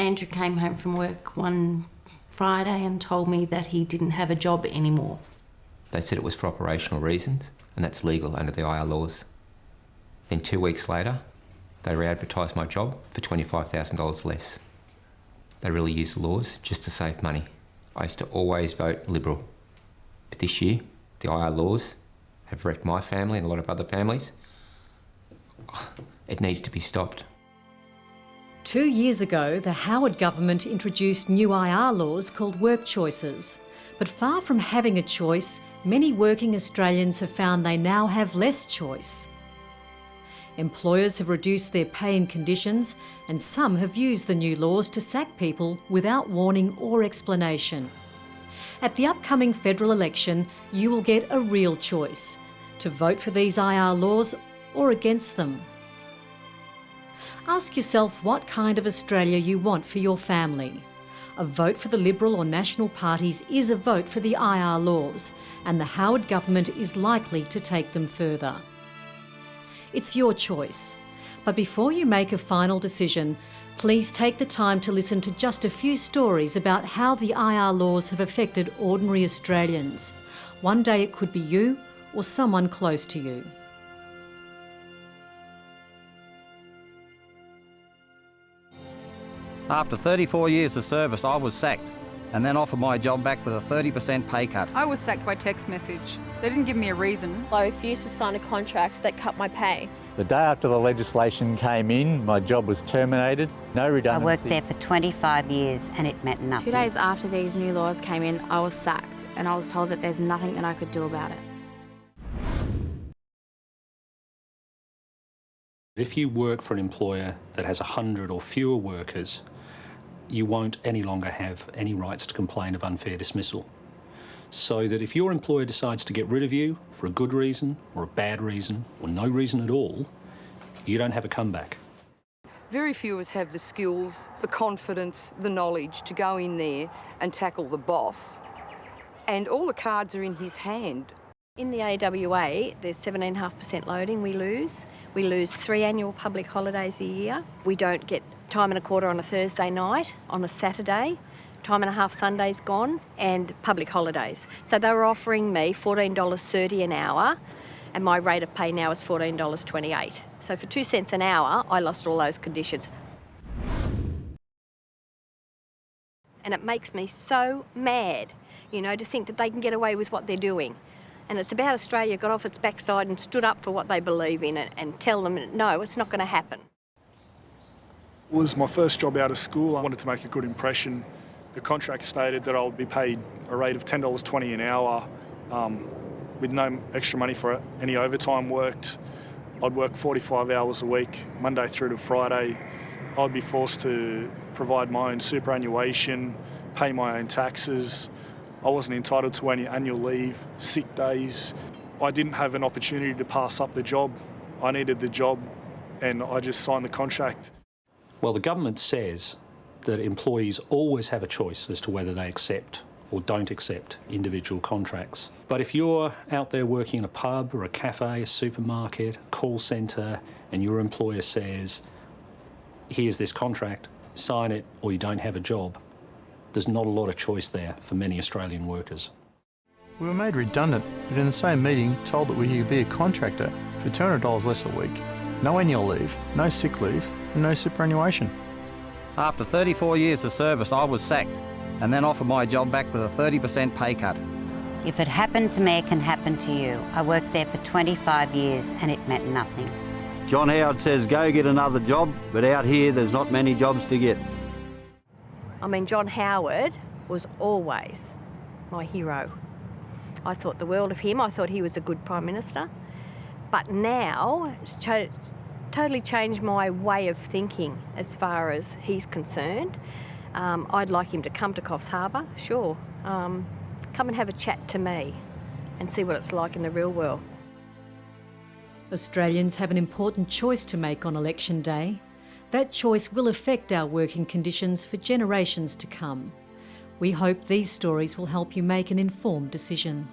Andrew came home from work one Friday and told me that he didn't have a job anymore. They said it was for operational reasons, and that's legal under the IR laws. Then 2 weeks later, they re-advertised my job for $25,000 less. They really used the laws just to save money. I used to always vote Liberal. But this year, the IR laws have wrecked my family and a lot of other families. It needs to be stopped. 2 years ago, the Howard government introduced new IR laws called WorkChoices. But far from having a choice, many working Australians have found they now have less choice. Employers have reduced their pay and conditions, and some have used the new laws to sack people without warning or explanation. At the upcoming federal election, you will get a real choice: to vote for these IR laws or against them. Ask yourself what kind of Australia you want for your family. A vote for the Liberal or National parties is a vote for the IR laws, and the Howard government is likely to take them further. It's your choice. But before you make a final decision, please take the time to listen to just a few stories about how the IR laws have affected ordinary Australians. One day it could be you or someone close to you. After 34 years of service, I was sacked and then offered my job back with a 30% pay cut. I was sacked by text message. They didn't give me a reason. I refused to sign a contract that cut my pay. The day after the legislation came in, my job was terminated. No redundancy. I worked there for 25 years and it meant nothing. 2 days after these new laws came in, I was sacked and I was told that there's nothing that I could do about it. If you work for an employer that has 100 or fewer workers, you won't any longer have any rights to complain of unfair dismissal. So that if your employer decides to get rid of you for a good reason or a bad reason or no reason at all, you don't have a comeback. Very few of us have the skills, the confidence, the knowledge to go in there and tackle the boss. And all the cards are in his hand. In the AWA, there's 17.5% loading we lose. We lose 3 annual public holidays a year. We don't get time and a quarter on a Thursday night, on a Saturday, time and a half Sundays gone, and public holidays. So they were offering me $14.30 an hour, and my rate of pay now is $14.28. So for 2 cents an hour, I lost all those conditions. And it makes me so mad, you know, to think that they can get away with what they're doing. And it's about Australia got off its backside and stood up for what they believe in and tell them, no, it's not going to happen. It was my first job out of school. I wanted to make a good impression. The contract stated that I would be paid a rate of $10.20 an hour with no extra money for any overtime worked. I'd work 45 hours a week, Monday through to Friday. I'd be forced to provide my own superannuation, pay my own taxes. I wasn't entitled to any annual leave, sick days. I didn't have an opportunity to pass up the job. I needed the job and I just signed the contract. Well, the government says that employees always have a choice as to whether they accept or don't accept individual contracts. But if you're out there working in a pub or a cafe, a supermarket, a call centre, and your employer says, here's this contract, sign it or you don't have a job, there's not a lot of choice there for many Australian workers. We were made redundant, but in the same meeting told that we could be a contractor for $200 less a week. No annual leave, no sick leave, and no superannuation. After 34 years of service, I was sacked and then offered my job back with a 30% pay cut. If it happened to me, it can happen to you. I worked there for 25 years and it meant nothing. John Howard says go get another job, but out here there's not many jobs to get. I mean, John Howard was always my hero. I thought the world of him. I thought he was a good Prime Minister. But now it's totally changed my way of thinking as far as he's concerned. I'd like him to come to Coffs Harbour, sure. Come and have a chat to me and see what it's like in the real world. Australians have an important choice to make on election day. That choice will affect our working conditions for generations to come. We hope these stories will help you make an informed decision.